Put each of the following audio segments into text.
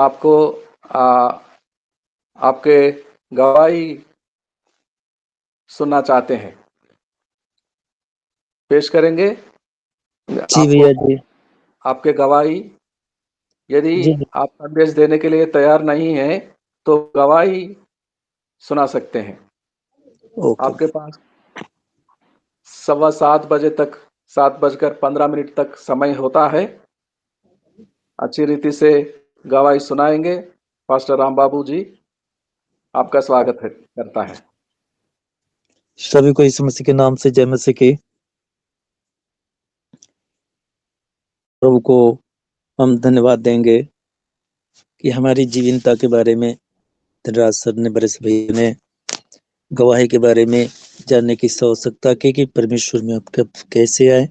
आपको आपके गवाही सुनना चाहते हैं। पेश करेंगे जी आपको भैया जी। आपके गवाही। यदि जी आप संदेश देने के लिए तैयार नहीं हैं तो गवाही सुना सकते हैं। ओके आपके भैया। पास 7:15 तक 7:15 तक समय होता है। अच्छी रीति से गवाही सुनाएंगे। पास्टर राम बाबू जी आपका स्वागत करता है। सभी को यीशु मसीह के नाम से जय मसीह की। प्रभु को हम धन्यवाद देंगे कि हमारी जीवनता के बारे में धनराज सर ने, बरस भैया ने गवाही के बारे में जानने की आवश्यकता की कि परमेश्वर में आप कब कैसे आए।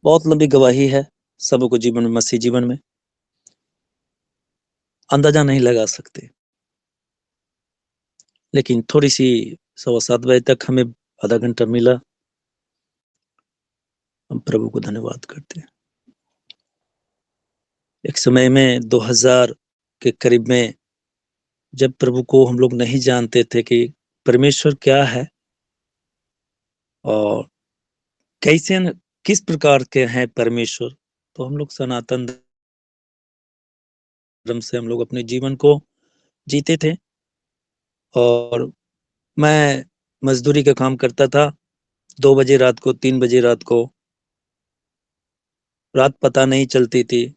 बहुत लंबी गवाही है, सबको जीवन में, मसीह जीवन में अंदाजा नहीं लगा सकते, लेकिन थोड़ी सी 7:15 तक हमें आधा घंटा मिला। हम प्रभु को धन्यवाद करते हैं। एक समय में 2000 के करीब में, जब प्रभु को हम लोग नहीं जानते थे कि परमेश्वर क्या है और कैसे किस प्रकार के हैं परमेश्वर, तो हम लोग सनातन धर्म से हम लोग अपने जीवन को जीते थे। और मैं मजदूरी का काम करता था। 2 बजे रात को, 3 बजे रात को, रात पता नहीं चलती थी।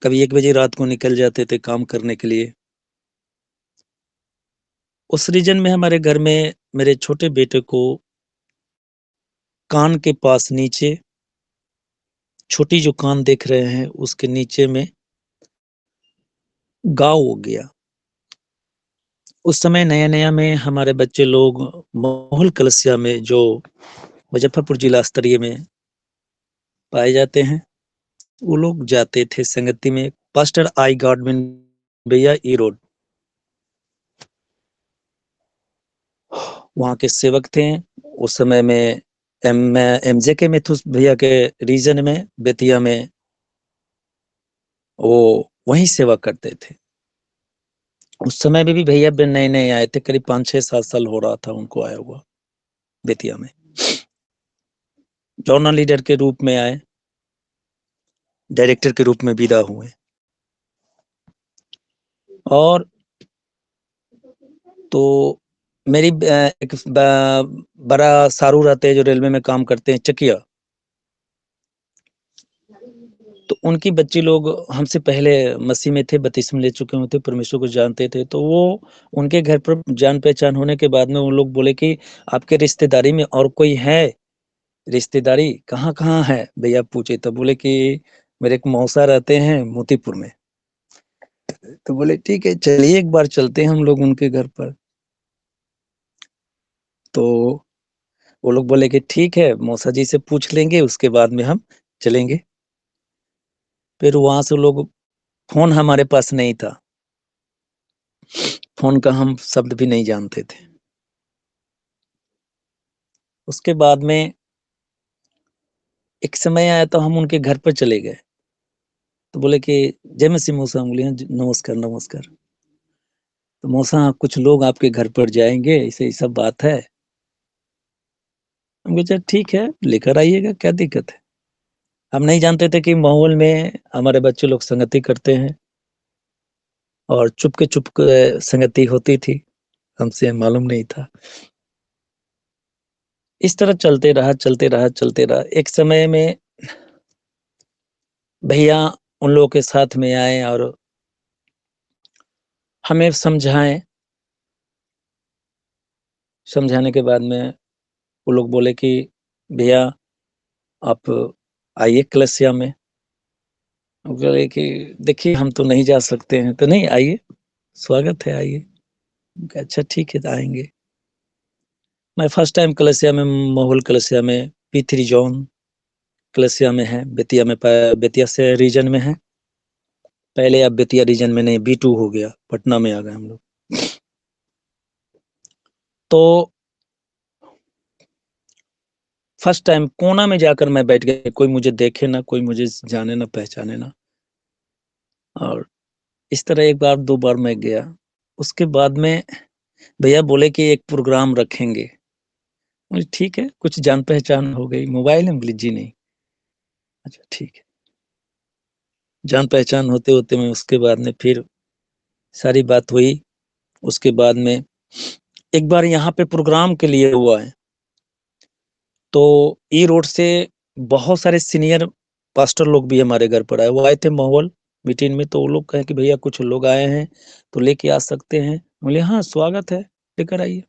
कभी 1 बजे रात को निकल जाते थे काम करने के लिए। उस रीजन में हमारे घर में मेरे छोटे बेटे को कान के पास नीचे, छोटी जो कान देख रहे हैं उसके नीचे में घाव हो गया। उस समय नया नया में हमारे बच्चे लोग माहौल कलसिया में, जो मुजफ्फरपुर जिला स्तरीय में पाए जाते हैं, वो लोग जाते थे संगति में। पास्टर आई गार्डमैन भैया ई रोड, वहाँ के सेवक थे। उस समय में एमजे के मेथुस भैया के रीजन में, बेतिया में, वो वहीं सेवा करते थे। उस समय में भी भैया नए नए आए थे, करीब 5-6-7 साल हो रहा था उनको आया हुआ बेतिया में। जर्नल लीडर के रूप में आए, डायरेक्टर के रूप में विदा हुए। और तो मेरी एक बड़ा सारू रहते हैं जो रेलवे में काम करते हैं, चकिया। तो उनकी बच्ची लोग हमसे पहले मसीह में थे, बपतिस्मा ले चुके होते, परमेश्वर को जानते थे। तो वो उनके घर पर जान पहचान होने के बाद में वो लोग बोले कि आपके रिश्तेदारी में और कोई है? रिश्तेदारी कहाँ कहाँ है भैया पूछे, तो बोले कि मेरे एक मौसा रहते हैं मोतीपुर में। तो बोले ठीक है, चलिए एक बार चलते हैं हम लोग उनके घर पर। तो वो लोग बोले कि ठीक है, मौसा जी से पूछ लेंगे, उसके बाद में हम चलेंगे। फिर वहां से लोग, फोन हमारे पास नहीं था, फोन का हम शब्द भी नहीं जानते थे। उसके बाद में एक समय आया तो हम उनके घर पर चले गए। तो बोले कि जय मसीह मौसा। बोले नमस्कार नमस्कार। तो मौसा कुछ लोग आपके घर पर जाएंगे, ऐसे ही सब बात है। हम कहा ठीक है, लेकर आइएगा, क्या दिक्कत है। हम नहीं जानते थे कि माहौल में हमारे बच्चे लोग संगति करते हैं और चुपके चुपके संगति होती थी, हमसे मालूम नहीं था। इस तरह चलते रहा चलते रहा चलते रहा। एक समय में भैया उन लोगों के साथ में आए और हमें समझाने के बाद में वो लोग बोले कि भैया आप आइए कलसिया में। बोले कि देखिए हम तो नहीं जा सकते हैं। तो नहीं, आइए, स्वागत है, आइए। अच्छा ठीक है, तो आएंगे। मैं फर्स्ट टाइम कलसिया में, माहौल कलसिया में, P3 जोन कलसिया में है, बेतिया में, बेतिया से रीजन में है। पहले अब बेतिया रीजन में नहीं, B2 हो गया, पटना में आ गए हम लोग। तो फर्स्ट टाइम कोना में जाकर मैं बैठ गया, कोई मुझे देखे ना, कोई मुझे जाने ना पहचाने ना। और इस तरह 1 बार 2 बार मैं गया। उसके बाद में भैया बोले कि एक प्रोग्राम रखेंगे। बोले ठीक है, कुछ जान-पहचान हो गई। मोबाइल है? बोले जी नहीं। अच्छा ठीक है। जान-पहचान होते-होते में उसके बाद में फिर सारी बात हुई। उसके बाद में एक बार यहाँ पे प्रोग्राम के लिए हुआ है। तो ई रोड से बहुत सारे सीनियर पास्टर लोग भी हमारे घर पर आए। वो आए थे महुअल मीटिंग में, तो वो लोग कहे कि भैया कुछ लोग आए हैं, तो लेके आ सकते हैं? बोले हाँ, स्वागत है, लेकर आइए।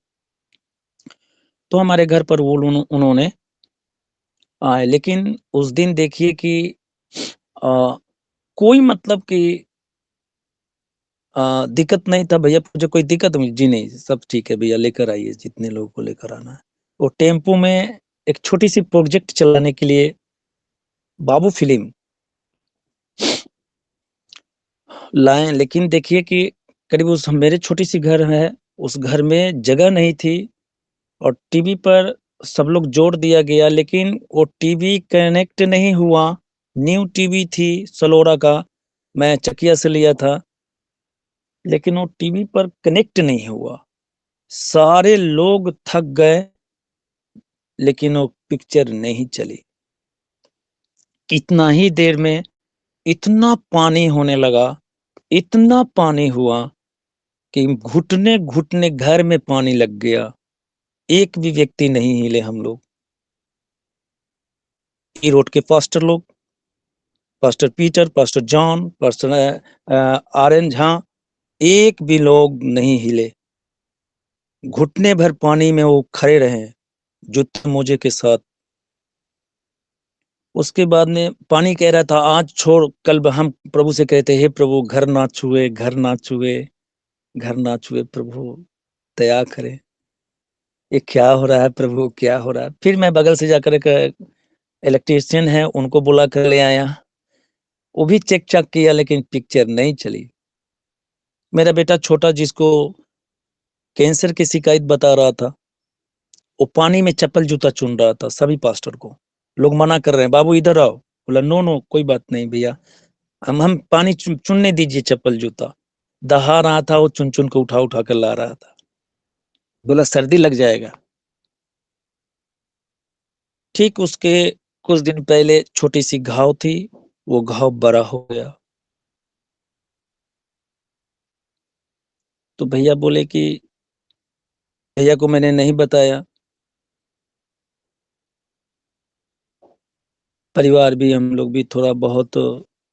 तो हमारे घर पर वो उन्होंने आए, लेकिन उस दिन देखिए कि अ, कोई मतलब कि दिक्कत नहीं था। भैया पूछे कोई दिक्कत? जी नहीं, सब ठीक है भैया, लेकर आइए जितने लोगों को लेकर आना है। वो टेम्पो में एक छोटी-सी प्रोजेक्ट चलाने के लिए बाबू फ़िल्म लाए, लेकिन देखिए कि करीब उस मेरे छोटी-सी घर है, उस घर में जगह नहीं थी और टीवी पर सब लोग जोड़ दिया गया, लेकिन वो टीवी कनेक्ट नहीं हुआ। न्यू टीवी थी सलोरा का, मैं चकिया से लिया था, लेकिन वो टीवी पर कनेक्ट नहीं हुआ। सारे लोग थक गए, लेकिन वो पिक्चर नहीं चली। कितना ही देर में इतना पानी होने लगा, इतना पानी हुआ कि घुटने-घुटने घर में पानी लग गया। एक भी व्यक्ति नहीं हिले हम लोग। ई रोड के पास्टर लोग, pastor Peter, pastor John, pastor RN. Jha, एक भी लोग नहीं हिले। घुटने भर पानी में वो खड़े रहे, जूते-मोजे के साथ। उसके बाद में पानी कह रहा था आज छोड़, कल हम प्रभु से कहते हे प्रभु घर ना छुए, घर ना छुए, घर ना छुए, प्रभु दया करें। ये क्या हो रहा है प्रभु, क्या हो रहा है? फिर मैं बगल से जाकर एक इलेक्ट्रीशियन है, उनको बुला कर ले आया। वो भी चेक-चाक किया, लेकिन पिक्चर नहीं चली। मेरा बेटा छोटा जिसको कैंसर की शिकायत बता रहा था, वो पानी में चप्पल-जूता चुन रहा था सभी पास्टर को। लोग मना कर रहे हैं, "बाबू इधर आओ।" बोला, "नो, नो, कोई बात नहीं भैया, हम पानी चुनने दीजिए चप्पल-जूता।" दहा रहा था, वो चुन-चुन के उठा-उठा कर ला रहा था। बोला, "सर्दी लग जाएगा।" ठीक उसके कुछ दिन पहले छोटी-सी घाव थी, वो घाव बड़ा हो गया। तो भैया बोले कि भैया को मैंने नहीं बताया। परिवार भी, हम लोग भी थोड़ा बहुत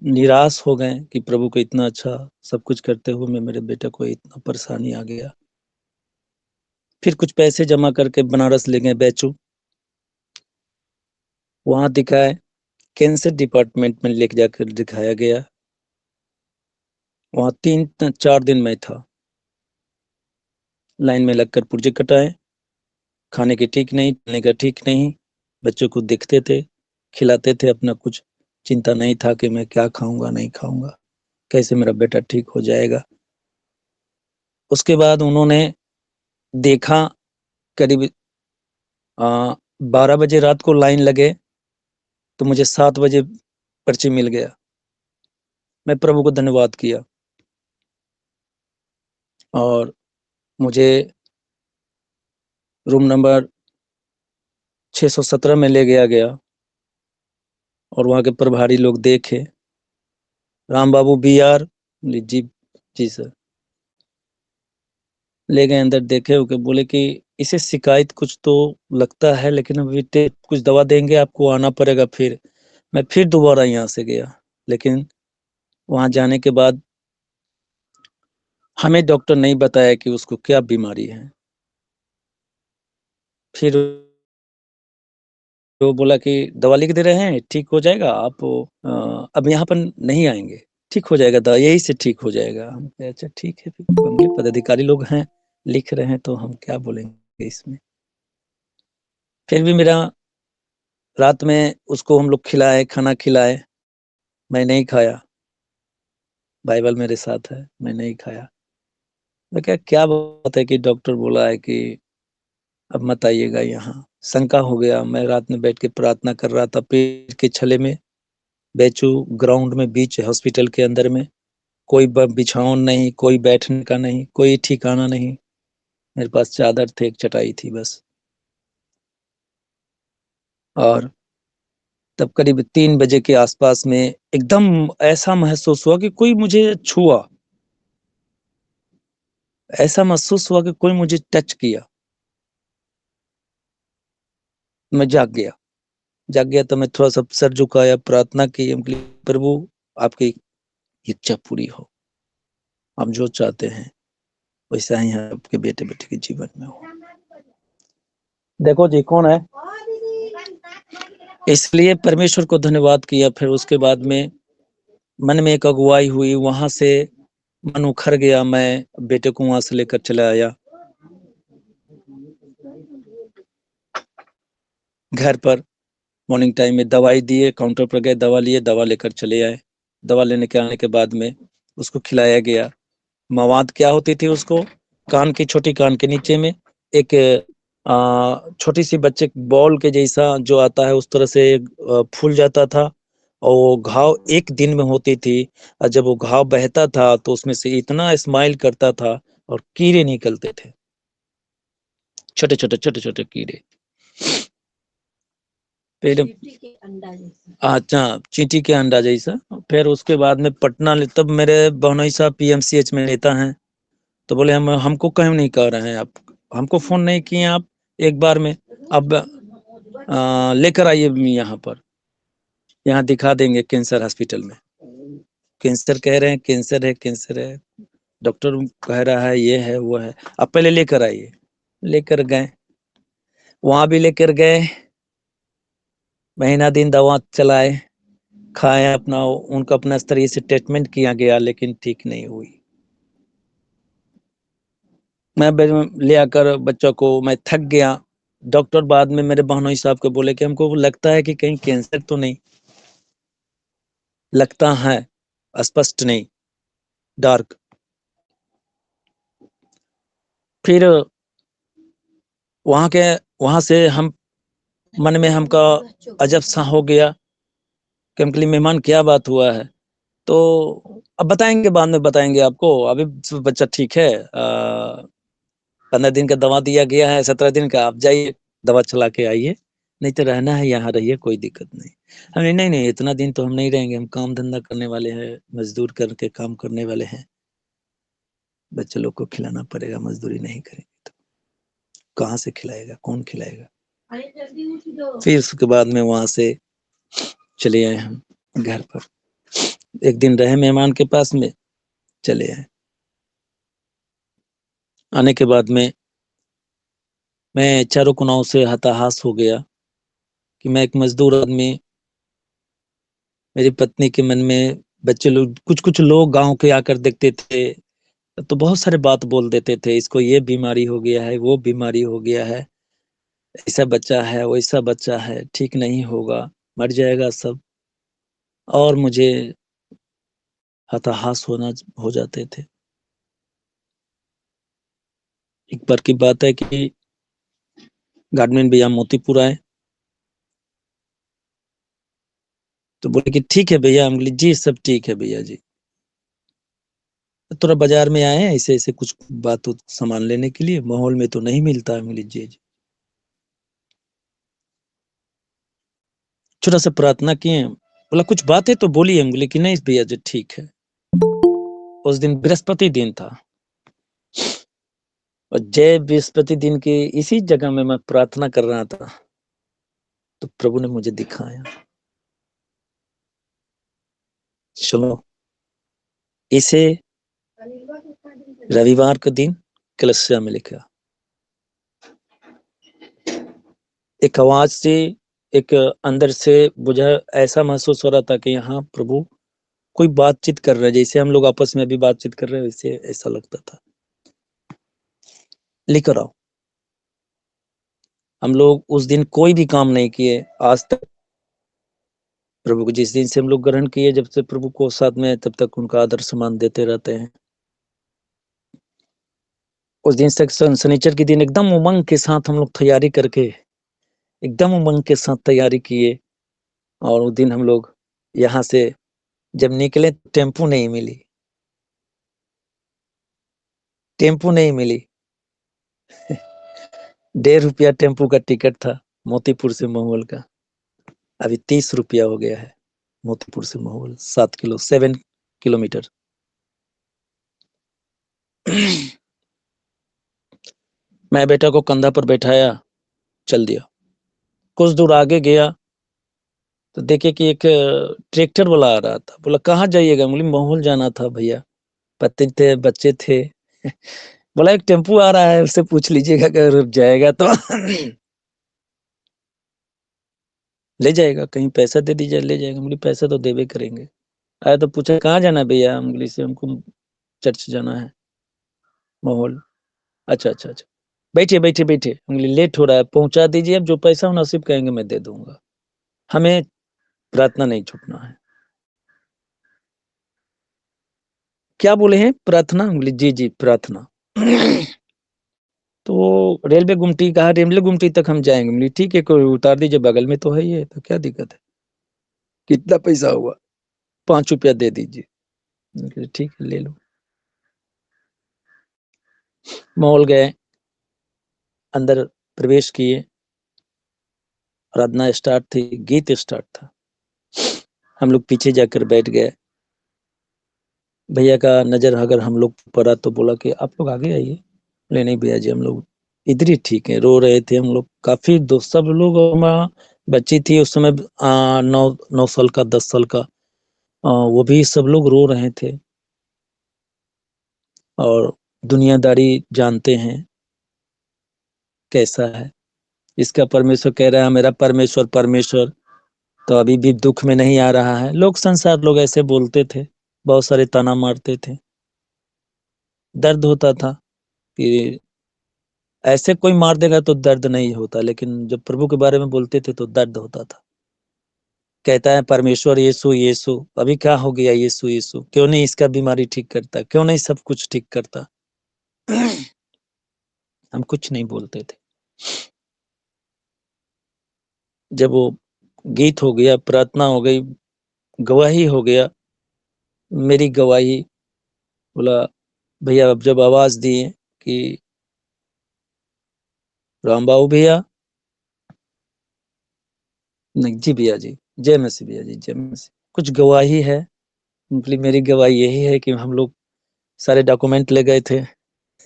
निराश हो गए कि प्रभु को इतना अच्छा सब कुछ करते हुए में मेरे बेटे को इतना परेशानी आ गया। फिर कुछ पैसे जमा करके बनारस ले गए बैचू, वहाँ दिखाए, कैंसर डिपार्टमेंट में लेके जाकर दिखाया गया। वहाँ 3 4 दिन मैं था। लाइन में लगकर पुर्जे कटाए, खाने की ठीक नहीं, पीने का ठीक नहीं, बच्चों को देखते थे, खिलाते थे, अपना कुछ चिंता नहीं था कि मैं क्या खाऊँगा, नहीं खाऊँगा, कैसे मेरा बेटा ठीक हो जाएगा। उसके बाद उन्होंने देखा, करीब 12 बजे रात को लाइन लगे, तो मुझे 7 बजे पर्ची मिल गया। मैं प्रभु को धन्यवाद किया और मुझे रूम नंबर 617 में ले गया गया और वहाँ के प्रभारी लोग देखे, राम बाबू बीआर, बोले जी, जी सर। ले गए अंदर, देखे ओके, बोले कि इसे शिकायत कुछ तो लगता है, लेकिन अभी कुछ दवा देंगे, आपको आना पड़ेगा फिर। मैं फिर दोबारा यहाँ से गया, लेकिन वहाँ जाने के बाद हमें डॉक्टर नहीं बताया कि उसको क्या बीमारी है। फिर वो बोला कि दवा लिख दे रहे हैं, ठीक हो जाएगा, आप अब यहाँ पर नहीं आएँगे, ठीक हो जाएगा, दवा यहीं से ठीक हो जाएगा। हम कहे अच्छा ठीक है, फिर बंगले पदाधिकारी लोग हैं, लिख रहे हैं तो हम क्या बोलेंगे इसमें। फिर भी मेरा रात में उसको हम लोग खिलाए, खाना खिलाए, मैं नहीं खाया, बाइबल मेरे साथ है, मैं नहीं खाया। मैं कहा क्या बात है कि डॉक्टर बोला है कि अब मत आइएगा यहाँ। शंका हो गया, मैं रात में बैठ के प्रार्थना कर रहा था पेट के छले में, बैचू ग्राउंड में बीच हॉस्पिटल के अंदर में। कोई बिछावन नहीं, कोई बैठने का नहीं, कोई ठिकाना नहीं। मेरे पास चादर थे, एक चटाई थी बस। और तब करीब 3 बजे के आसपास में एकदम ऐसा महसूस हुआ कि कोई मुझे छुआ, ऐसा महसूस हुआ कि कोई मुझे टच किया। मैं जाग गया तो मैं थोड़ा सा सर झुकाया, प्रार्थना की, प्रभु आपकी इच्छा पूरी हो, आप जो चाहते हैं वैसा ही आपके बेटे बेटे के जीवन में हो। देखो जी कौन है, इसलिए परमेश्वर को धन्यवाद किया। फिर उसके बाद में मन में एक अगुवाई हुई, वहां से मन उखड़ गया, मैं बेटे को वहां से लेकर चला आया घर पर। मॉर्निंग टाइम में दवाई दिए, काउंटर पर गए, दवा लिए, दवा लेकर चले आए। दवा लेने के आने के बाद में उसको खिलाया गया। मवाद क्या होती थी उसको, कान की, छोटी कान के नीचे में एक छोटी सी बच्चे बॉल के जैसा जो आता है उस तरह से फूल जाता था, और वो घाव 1 दिन में होती थी। और जब वो घाव बहता था तो उसमें से इतना स्माइल करता था और कीड़े निकलते थे, छोटे छोटे छोटे छोटे कीड़े। फिर अच्छा, चींटी के अंडा जैसा। फिर उसके बाद में पटना तब मेरे बहनोई साहब PMCH में लेता है, तो बोले हमको कहीं नहीं कह रहे हैं आप, हमको फोन नहीं किए आप एक बार में, अब लेकर आइए यहाँ पर, यहाँ दिखा देंगे कैंसर हॉस्पिटल में। कैंसर कह रहे हैं, कैंसर है, कैंसर है, डॉक्टर कह रहा है ये है वो है, अब पहले लेकर आइए। लेकर गए, वहां भी लेकर गए, महीना दिन दवा चलाए, खाए अपना, उनका अपना स्तरीय से ट्रीटमेंट किया गया, लेकिन ठीक नहीं हुई। मैं ले आकर बच्चों को, मैं थक गया। डॉक्टर बाद में मेरे बहनोई साहब को बोले कि हमको लगता है कि कहीं कैंसर तो नहीं, लगता है, स्पष्ट नहीं, डार्क। फिर वहां से हम मन में हमका अजब सा हो गया कि हमके लिए मेहमान क्या बात हुआ है। तो अब बताएंगे, बाद में बताएंगे आपको, अभी बच्चा ठीक है। 15 दिन का दवा दिया गया है, 17 दिन का, आप जाइए दवा चला के आइए, नहीं तो रहना है यहाँ रहिए, कोई दिक्कत नहीं। हमने नहीं नहीं, इतना दिन तो हम नहीं रहेंगे, हम काम धंधा करने वाले हैं, मजदूर करके काम करने वाले हैं, बच्चे लोग को खिलाना पड़ेगा, मजदूरी नहीं करेंगे तो कहाँ से खिलाएगा, कौन खिलाएगा। फिर उसके बाद में वहां से चले आए हम घर पर, 1 दिन रहे मेहमान के पास में, चले आए। आने के बाद में मैं चारों कोनाओं से हताहत हो गया कि मैं एक मजदूर आदमी, मेरी पत्नी के मन में बच्चे लोग, कुछ कुछ लोग गांव के आकर देखते थे तो बहुत सारे बात बोल देते थे, इसको ये बीमारी हो गया है, वो बीमारी हो गया है, ऐसा बच्चा है, वैसा बच्चा है, ठीक नहीं होगा, मर जाएगा सब। और मुझे हताहत हो जाते थे। एक बार की बात है कि गार्डमेंट भैया मोतीपुर आए, तो बोले कि ठीक है भैया, हम बोले जी सब ठीक है भैया जी, थोड़ा बाजार में आए हैं ऐसे ऐसे कुछ बात सामान लेने के लिए, माहौल में तो नहीं मिलता है। बोले जी जी, छोटा सा प्रार्थना किए, बोला कुछ बात है तो बोलिए, हम बोले कि नहीं भैया जी ठीक है। उस दिन बृहस्पति दिन था, और जय बृहस्पति दिन के इसी जगह में मैं प्रार्थना कर रहा था, तो प्रभु ने मुझे दिखाया, चलो इसे रविवार के दिन कलसिया में लिखा। एक आवाज से, एक अंदर से मुझे ऐसा महसूस हो रहा था कि यहाँ प्रभु कोई बातचीत कर रहा है, जैसे हम लोग आपस में अभी बातचीत कर रहे हैं, वैसे ऐसा लगता था। लेकर आओ। हम लोग उस दिन कोई भी काम नहीं किए आज तक, प्रभु को जिस दिन से हम लोग ग्रहण किए, जब से प्रभु को साथ में, तब तक उनका आदर सम्मान देते रहते हैं। उस दिन से शनिचर के दिन एकदम उमंग के साथ हम लोग तैयारी करके, एकदम उमंग के साथ तैयारी किए, और उस दिन हम लोग यहाँ से जब निकले टेम्पू नहीं मिली, टेम्पू नहीं मिली। 1.5 रुपया टेम्पू का टिकट था मोतीपुर से महुअल का। अभी 30 रुपया हो गया है मोतीपुर से महुअल, 7 किलोमीटर। मैं बेटा को कंधा पर बैठाया, चल दिया। कुछ दूर आगे गया तो देखे कि एक ट्रैक्टर वाला आ रहा था। बोला कहाँ जाइएगा? बोली महुअल जाना था भैया। पति थे, बच्चे थे। बोला एक टेम्पू आ रहा है, उससे पूछ लीजिएगा अगर जाएगा तो ले जाएगा, कहीं पैसा दे दीजिए ले जाएगा। बोली पैसा तो देवे करेंगे। आया तो पूछा कहाँ जाना है भैया? उंगली से हमको चर्च जाना है महुअल। अच्छा अच्छा अच्छा, बैठिए बैठिए बैठिए, उंगली लेट हो रहा है, पहुंचा दीजिए, अब जो पैसा हो नसीब कहेंगे मैं दे दूंगा। हमें प्रार्थना नहीं छूटना है। क्या बोले हैं? प्रार्थना? उंगली जी जी प्रार्थना। तो रेलवे गुमटी कहा, रेलवे गुमटी तक हम जाएंगे। बोली ठीक है, कोई उतार दीजिए, बगल में तो है ही है, तो क्या दिक्कत है? कितना पैसा हुआ? 5 रुपया दे दीजिए। मैंने कहा, ठीक है ले लो। मॉल गए, अंदर प्रवेश किए, आराधना स्टार्ट थी, गीत स्टार्ट था। हम लोग पीछे जाकर बैठ गए। भैया का नजर अगर हम लोग पड़ा तो बोला कि आप लोग आगे आइए। बोले नहीं भैया जी, हम लोग इधर ही ठीक है। रो रहे थे हम लोग काफी, दोस्त सब लोग। और बच्ची थी उस समय 9 साल का, 10 साल का, वो भी सब लोग रो रहे थे। और दुनियादारी जानते हैं कैसा है। इसका परमेश्वर कह रहा है मेरा परमेश्वर परमेश्वर तो अभी भी दुख में नहीं आ रहा है। लोग, संसार लोग ऐसे बोलते थे, बहुत सारे ताना मारते थे। दर्द होता था कि ऐसे कोई मार देगा तो दर्द नहीं होता, लेकिन जब प्रभु के बारे में बोलते थे तो दर्द होता था। कहता है परमेश्वर यीशु यीशु, अभी क्या हो गया यीशु यीशु? क्यों नहीं इसका बीमारी ठीक करता? क्यों नहीं सब कुछ ठीक करता? हम कुछ नहीं बोलते थे। जब वो गीत हो गया, प्रार्थना हो गई, गवाही हो गया, मेरी गवाही, बोला भैया अब जब आवाज दिए कि राम बाबू भैया, नहीं जी भैया जी, जय मसीह भैया जी, जय मसीह। कुछ गवाही है? बोली मेरी गवाही यही है कि हम लोग सारे डॉक्यूमेंट ले गए थे।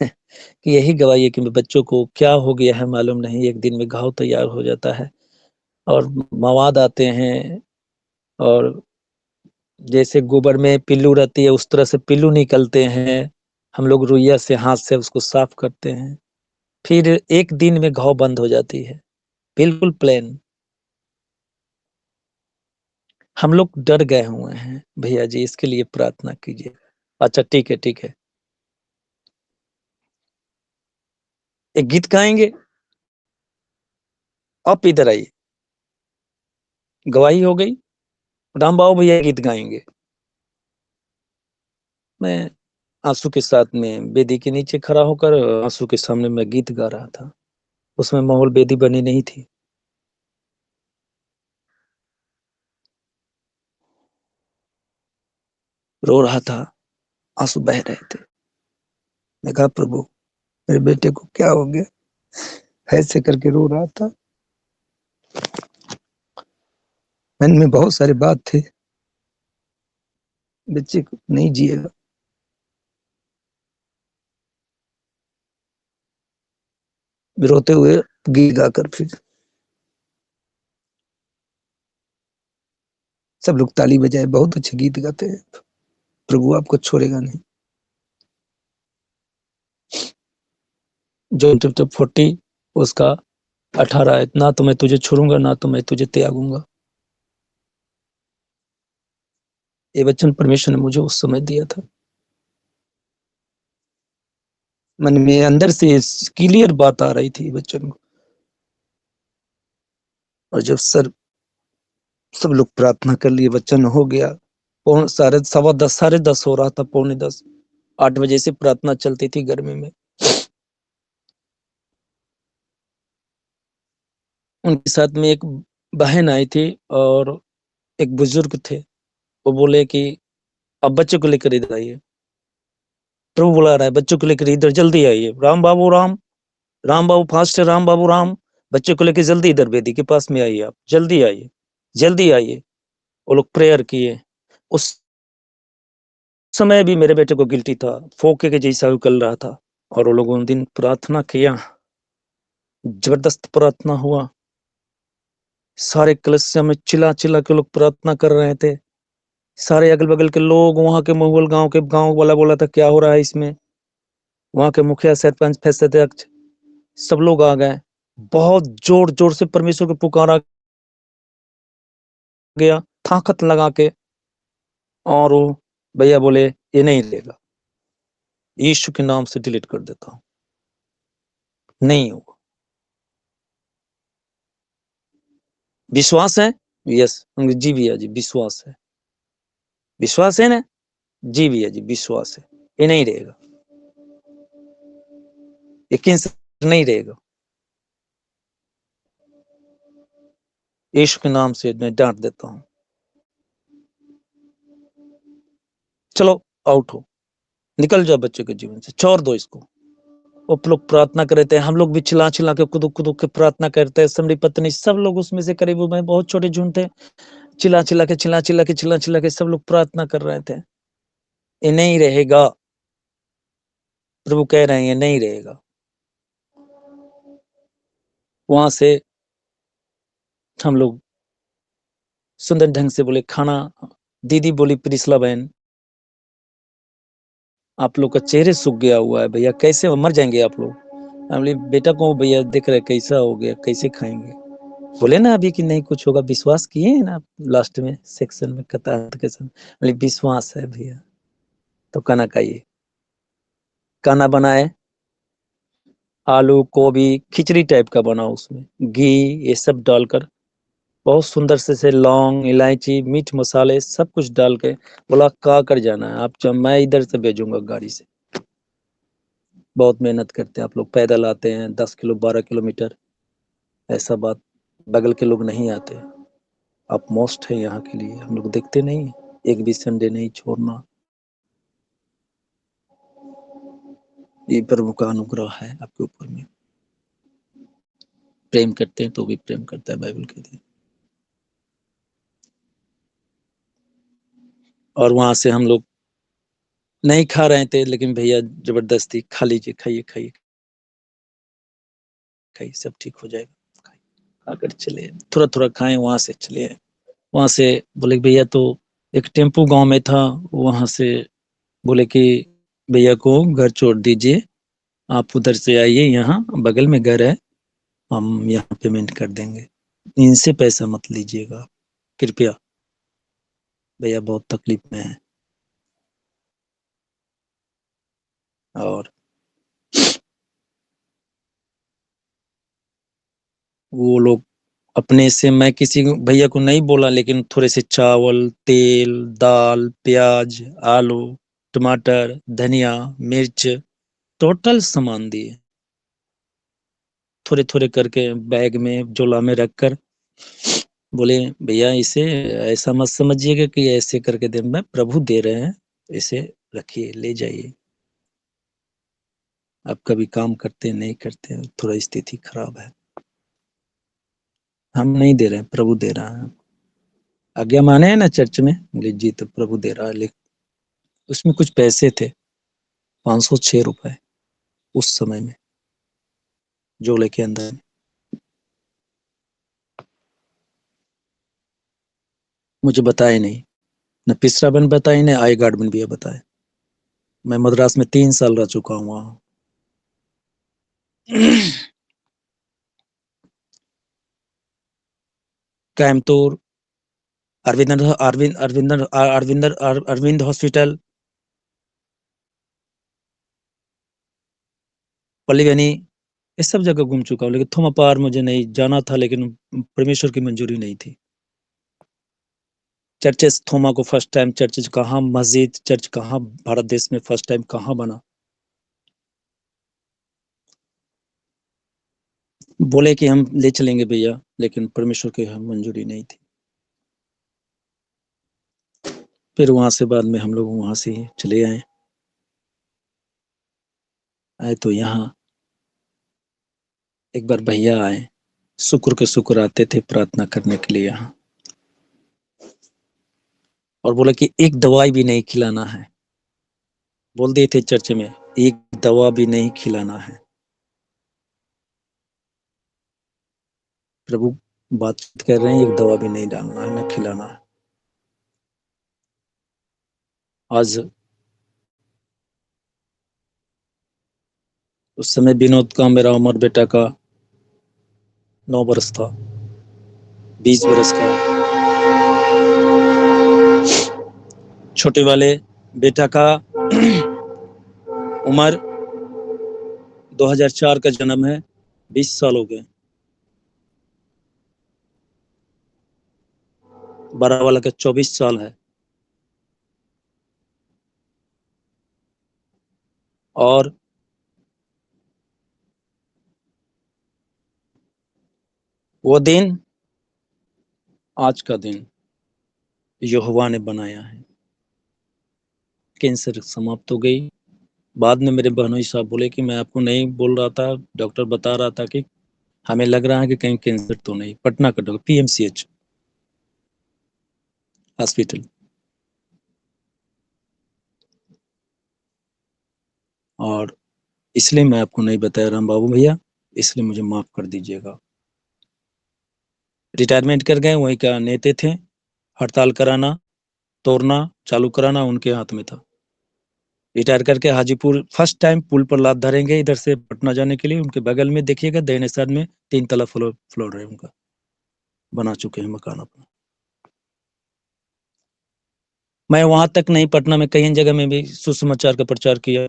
कि यही गवाही है कि बच्चों को क्या हो गया है मालूम नहीं, एक दिन में घाव तैयार हो जाता है और मवाद आते हैं, और जैसे गोबर में पिल्लू रहती है उस तरह से पिल्लू निकलते हैं। हम लोग रुइया से, हाथ से उसको साफ करते हैं, फिर एक दिन में घाव बंद हो जाती है, बिल्कुल प्लेन। हम लोग डर गए हुए हैं भैया जी, इसके लिए प्रार्थना कीजिए। अच्छा ठीक है ठीक है, एक गीत गाएंगे, आप इधर आइए। गवाही हो गई, राम बाबू भैया गीत गाएंगे। मैं आंसू के साथ में वेदी के नीचे खड़ा होकर आंसू के सामने मैं गीत गा रहा था। उसमें माहौल वेदी बनी नहीं थी। रो रहा था, आंसू बह रहे थे। मैं कहा प्रभु मेरे बेटे को क्या हो गया? ऐसे करके रो रहा था। मन में बहुत सारी बात थे, बच्चे को नहीं जिएगा। रोते हुए गीत गाकर फिर सब लोग ताली बजाए, बहुत अच्छे गीत गाते हैं, प्रभु आपको छोड़ेगा नहीं। जॉन चैप्टर 40 उसका 18 है, ना तो मैं तुझे छोड़ूंगा ना तो मैं तुझे त्यागूंगा। ये वचन परमेश्वर ने मुझे उस समय दिया था। मन में अंदर से क्लियर बात आ रही थी वचन को। और जब सब लोग प्रार्थना कर लिए, वचन हो गया, पौन साढ़े 10:15, 10:30 हो रहा था, 9:45, 8 बजे से प्रार्थना चलती थी गर्मी में। उनके साथ में एक बहन आई थी और एक बुजुर्ग थे। वो बोले कि अब बच्चे को लेकर इधर आइए। प्रभु बुला रहा है बच्चों को लेकर, इधर जल्दी आइए, राम बाबू राम, राम बाबू फास्ट है, राम बाबू राम, बच्चों को लेकर जल्दी इधर बेदी के पास में आइए, आप जल्दी आइए, जल्दी आइए। वो लोग प्रेयर किए। उस समय भी मेरे बेटे को गिल्टी था, फोके के जैसा उकल रहा था। और वो लोगों ने दिन प्रार्थना किया, जबरदस्त प्रार्थना हुआ। सारे कलसिया में चिल्ला चिल्ला के लोग प्रार्थना कर रहे थे। सारे अगल बगल के लोग, वहां के मुगल गांव वाला बोला था क्या हो रहा है इसमें। वहां के मुखिया, सरपंच, फैसलाध्यक्ष सब लोग आ गए। बहुत जोर जोर से परमेश्वर को पुकारा गया, ताकत लगा के। और वो भैया बोले ये नहीं रहेगा, यीशु के नाम से डिलीट कर देता हूं, नहीं होगा। विश्वास है? यस जी भैया जी, विश्वास है। विश्वास है ना? जी भैया जी, विश्वास है। ये नहीं रहेगा, यकीन से नहीं रहेगा। यीशु के नाम से मैं डांट देता हूं, चलो आउट हो, निकल जाओ बच्चों के जीवन से, छोड़ दो इसको। वो लोग प्रार्थना कर रहे थे, हम लोग भी चिल्ला चिल्ला के कुदुक कुदुक के प्रार्थना करते हैं। समरी पत्नी सब लोग उसमें से, करीब में बहुत छोटे झुंड थे, चिल्ला चिल्ला के सब लोग प्रार्थना कर रहे थे। ये नहीं रहेगा, प्रभु कह रहे हैं ये नहीं रहेगा। वहां से हम लोग सुंदर ढंग से बोले खाना। दीदी बोली प्रिसला बहन आप लोग का चेहरे सूख गया हुआ है भैया, कैसे मर जाएंगे आप लोग। हम बोले बेटा को भैया देख रहे कैसा हो गया, कैसे खाएंगे। बोले ना अभी कि नहीं कुछ होगा, विश्वास किए हैं ना लास्ट में सेक्शन में कतार के समय। बोले विश्वास है भैया। तो खाना खाइए। खाना बनाए, आलू गोभी खिचड़ी टाइप का बना, उसमें घी ये सब डालकर बहुत सुंदर से लौंग इलायची मीठ मसाले सब कुछ डाल के बोला का कर जाना है आप, जब मैं इधर से भेजूंगा गाड़ी से। बहुत मेहनत करते हैं आप लोग, पैदल आते हैं 10 किलो 12 किलोमीटर। ऐसा बात बगल के लोग नहीं आते, आप मोस्ट है यहाँ के लिए, हम लोग देखते नहीं, एक भी संडे नहीं छोड़ना। ये प्रभु का अनुग्रह है आपके ऊपर में। प्रेम करते हैं तो भी प्रेम करता है, बाइबल कहती है। और वहां से हम लोग नहीं खा रहे थे, लेकिन भैया जबरदस्ती खा लीजिए, खाइए खाइए खाइए, सब ठीक हो जाएगा। खाकर चले, थोड़ा थोड़ा खाएं, वहां से चले। वहां से बोले भैया, तो एक टेम्पू गांव में था, वहां से बोले कि भैया को घर छोड़ दीजिए, आप उधर से आइए, यहाँ बगल में घर है, हम यहाँ पेमेंट कर देंगे, इनसे पैसा मत लीजिएगा कृपया, भैया बहुत तकलीफ में है। और वो लोग अपने से, मैं किसी भैया को नहीं बोला, लेकिन थोड़े से चावल तेल दाल प्याज आलू टमाटर धनिया मिर्च टोटल सामान दिए, थोड़े थोड़े करके बैग में झोला में रखकर। बोले भैया इसे ऐसा मत समझिएगा कि ऐसे करके दे, मैं प्रभु दे रहे हैं, इसे रखिए ले जाइए। आप कभी काम करते नहीं करते, थोड़ा स्थिति खराब है, हम नहीं दे रहे हैं, प्रभु दे रहा है। आज्ञा माने हैं ना चर्च में? बोले जी, तो प्रभु दे रहा है। लेकिन उसमें कुछ पैसे थे, 506 रुपए उस समय में झोले के अंदर। मुझे बताए नहीं, न पिसरा बन बताए, न आई गार्ड भी बताए। मैं मद्रास में 3 साल रह चुका हूँ वहां। कैमतूर, अरविंद हॉस्पिटल, पल्लीगनी, ये सब जगह घूम चुका हूँ, लेकिन थोमा पार मुझे नहीं जाना था, लेकिन परमेश्वर की मंजूरी नहीं थी। चर्चेस थोमा को फर्स्ट टाइम चर्च कहाँ, मस्जिद चर्च कहाँ भारत देश में फर्स्ट टाइम कहाँ बना। बोले कि हम ले चलेंगे भैया, लेकिन परमेश्वर की मंजूरी नहीं थी। फिर वहां से बाद में हम लोग वहां से चले आए। आए तो यहाँ एक बार भैया आए, शुक्र के शुक्र आते थे प्रार्थना करने के लिए यहाँ, और बोला कि एक दवाई भी नहीं खिलाना है। बोल दिए थे चर्च में, एक दवा भी नहीं खिलाना है। प्रभु बातचीत कर रहे हैं, एक दवा भी नहीं डालना है, न खिलाना है। आज उस समय विनोद का, मेरा उमर बेटा का 9 बरस था, 20 बरस का। छोटे वाले बेटा का उम्र 2004 का जन्म है, 20 साल हो गए। बड़ा वाला का 24 साल है। और वो दिन, आज का दिन यहोवा ने बनाया है। कैंसर समाप्त हो गई। बाद में मेरे बहनोई साहब बोले कि मैं आपको नहीं बोल रहा था, डॉक्टर बता रहा था कि हमें लग रहा है कि कहीं कैंसर तो नहीं। पटना का डॉक्टर, PMCH हॉस्पिटल। और इसलिए मैं आपको नहीं बताया राम बाबू भैया, इसलिए मुझे माफ कर दीजिएगा। रिटायरमेंट कर गए, वहीं का नेता थे। हड़ताल कराना, तोड़ना, चालू कराना उनके हाथ में था। रिटायर करके हाजीपुर फर्स्ट टाइम पुल पर लात धरेंगे इधर से पटना जाने के लिए। उनके बगल में देखिएगा, दाहिने साइड में 3 तला फ्लोर है उनका, बना चुके हैं मकान अपना। मैं वहां तक नहीं, पटना में कई जगह में भी सुसमाचार का प्रचार किया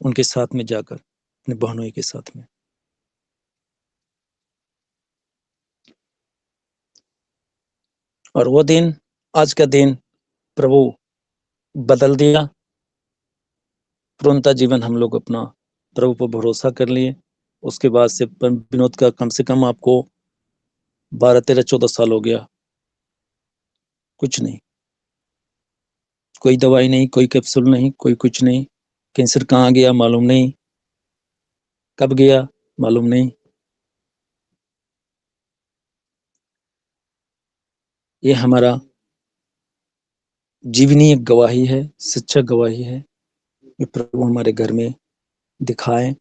उनके साथ में जाकर, अपने बहनों के साथ में। और वो दिन, आज का दिन प्रभु बदल दिया। तुरंत जीवन हम लोग अपना प्रभु पर भरोसा कर लिए। उसके बाद से विनोद का कम से कम आपको 12, 13, 14 साल हो गया। कुछ नहीं, कोई दवाई नहीं, कोई कैप्सूल नहीं, कोई कुछ नहीं। कैंसर कहाँ गया मालूम नहीं, कब गया मालूम नहीं। ये हमारा जीवनी एक गवाही है, सच्चा गवाही है। ये प्रभु हमारे घर में दिखाए,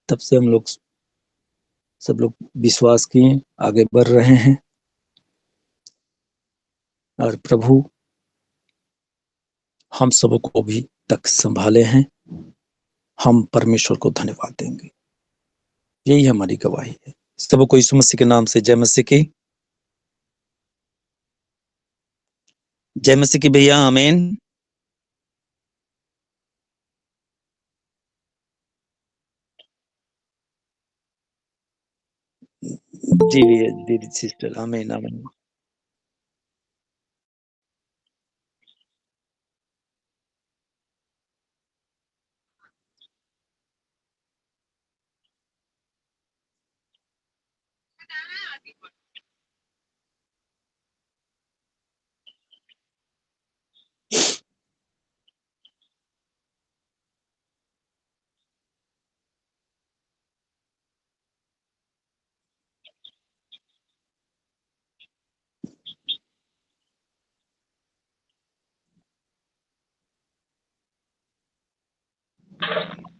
तब से हम लोग सब लोग विश्वास किए, आगे बढ़ रहे हैं। और प्रभु हम सबको भी तक संभाले हैं। हम परमेश्वर को धन्यवाद देंगे। यही हमारी गवाही है। सबको यीशु मसीह के नाम से जय मसीह की। जय मसीह की भैया, आमीन। जी भैया, दीदी सिस्टर, आमीन आमीन।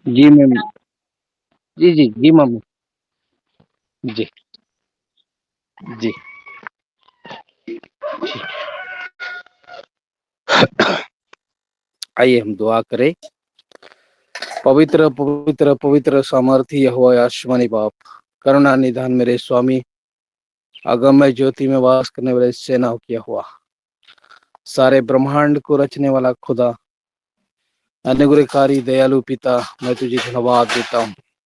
जी मैम, जी जी जी मम्मी, जी जी। आइए हम दुआ करें। पवित्र पवित्र पवित्र सामर्थी यहोवा आसमानी बाप, करुणा निधान मेरे स्वामी, अगम्य ज्योति में वास करने वाले सेनाओं की यहोवा, सारे ब्रह्मांड को रचने वाला खुदा, अनुग्रहकारी दयालु पिता, मैं तुझे धन्यवाद देता हूँ।